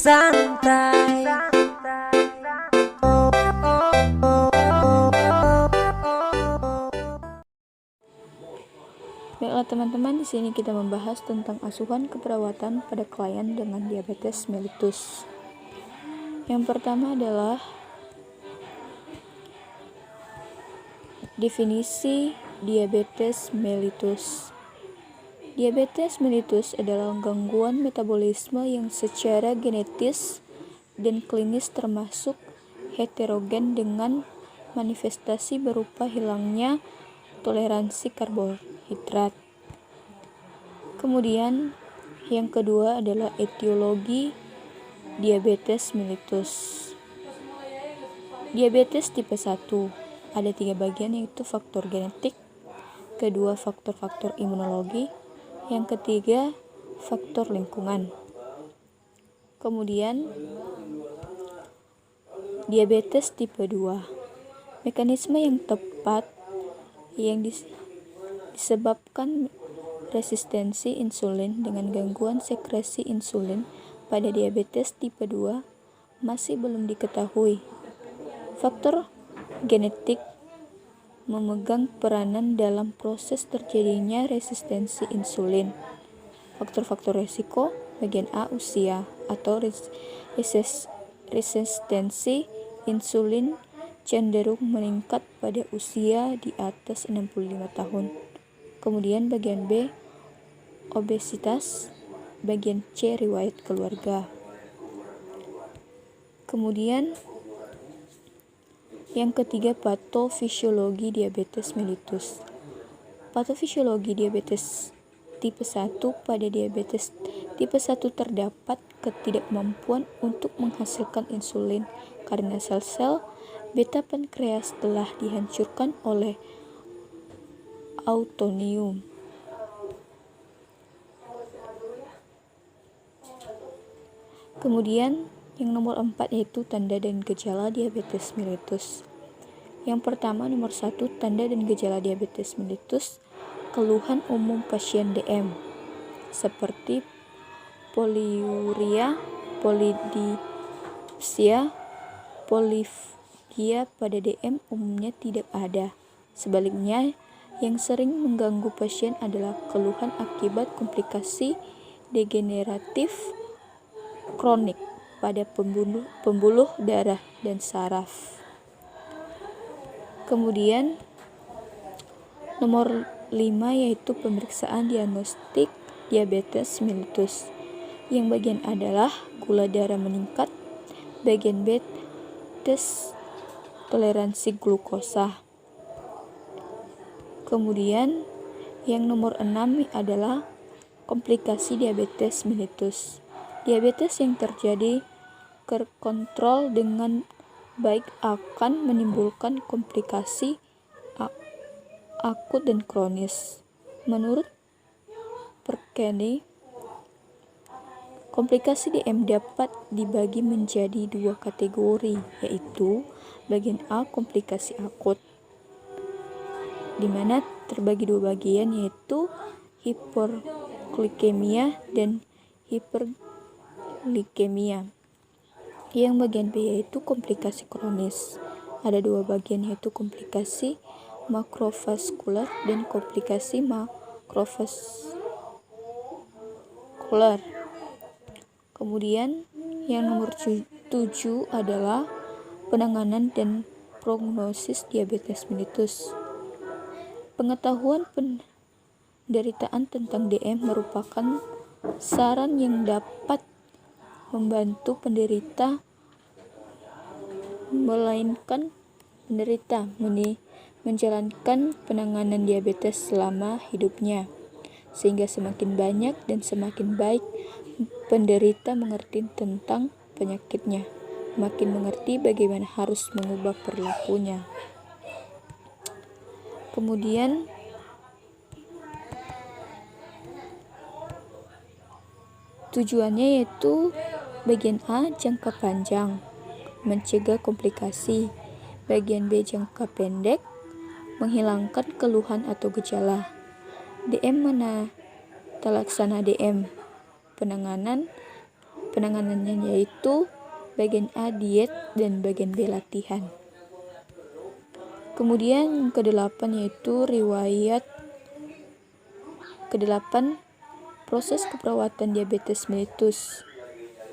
santai. Baiklah teman-teman, di sini kita membahas tentang asuhan keperawatan pada klien dengan diabetes mellitus. Yang pertama adalah definisi diabetes mellitus. Diabetes mellitus adalah gangguan metabolisme yang secara genetis dan klinis termasuk heterogen dengan manifestasi berupa hilangnya toleransi karbohidrat. Kemudian yang kedua adalah etiologi diabetes mellitus. Diabetes tipe 1 ada 3 bagian, yaitu faktor genetik, kedua faktor-faktor imunologi, yang ketiga faktor lingkungan. Kemudian diabetes tipe 2, mekanisme yang tepat yang disebabkan resistensi insulin dengan gangguan sekresi insulin pada diabetes tipe 2 masih belum diketahui. Faktor genetik memegang peranan dalam proses terjadinya resistensi insulin. Faktor-faktor resiko bagian A, usia atau resistensi insulin cenderung meningkat pada usia di atas 65 tahun. Kemudian bagian B, obesitas. Bagian C, riwayat keluarga. Kemudian yang ketiga, patofisiologi diabetes mellitus. Patofisiologi diabetes tipe 1 pada diabetes tipe 1 terdapat ketidakmampuan untuk menghasilkan insulin karena sel-sel beta pankreas telah dihancurkan oleh autoimun. Kemudian yang nomor 4 yaitu tanda dan gejala diabetes mellitus. Yang pertama, nomor 1, tanda dan gejala diabetes mellitus. Keluhan umum pasien DM seperti poliuria, polidipsia, polifagia pada DM umumnya tidak ada. Sebaliknya, yang sering mengganggu pasien adalah keluhan akibat komplikasi degeneratif kronik pada pembuluh darah dan saraf. Kemudian nomor 5 yaitu pemeriksaan diagnostik diabetes mellitus. Yang bagian adalah gula darah meningkat, bagian B, tes toleransi glukosa. Kemudian yang nomor 6 adalah komplikasi diabetes mellitus. Diabetes yang terjadi terkontrol dengan baik akan menimbulkan komplikasi akut dan kronis. Menurut Perkeny, komplikasi DM dapat dibagi menjadi 2 kategori, yaitu bagian A, komplikasi akut, di mana terbagi 2 bagian, yaitu hiperglikemia dan hiperglikemia. Yang bagian B yaitu komplikasi kronis. Ada 2 bagian, yaitu komplikasi makrovaskular dan komplikasi makrovaskular. Kemudian yang nomor 7 adalah penanganan dan prognosis diabetes mellitus. Pengetahuan penderitaan tentang DM merupakan saran yang dapat membantu penderita menjalankan penanganan diabetes selama hidupnya, sehingga semakin banyak dan semakin baik penderita mengerti tentang penyakitnya, makin mengerti bagaimana harus mengubah perilakunya. Kemudian tujuannya yaitu bagian A, jangka panjang, mencegah komplikasi. Bagian B, jangka pendek, menghilangkan keluhan atau gejala. DM mana terlaksana DM, penanganan penanganannya yaitu bagian A diet dan bagian B latihan. Kemudian yang ke-8 yaitu proses keperawatan diabetes mellitus.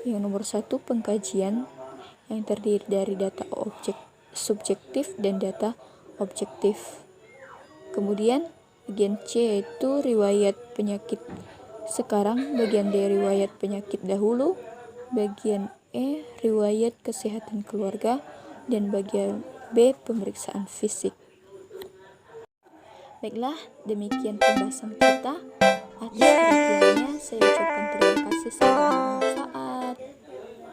Yang nomor 1 pengkajian yang terdiri dari data subjektif dan data objektif. Kemudian bagian C yaitu riwayat penyakit sekarang, bagian D riwayat penyakit dahulu, bagian E riwayat kesehatan keluarga, dan bagian B pemeriksaan fisik. Baiklah, demikian pembahasan kita. Atas perhatiannya saya ucapkan terima kasih.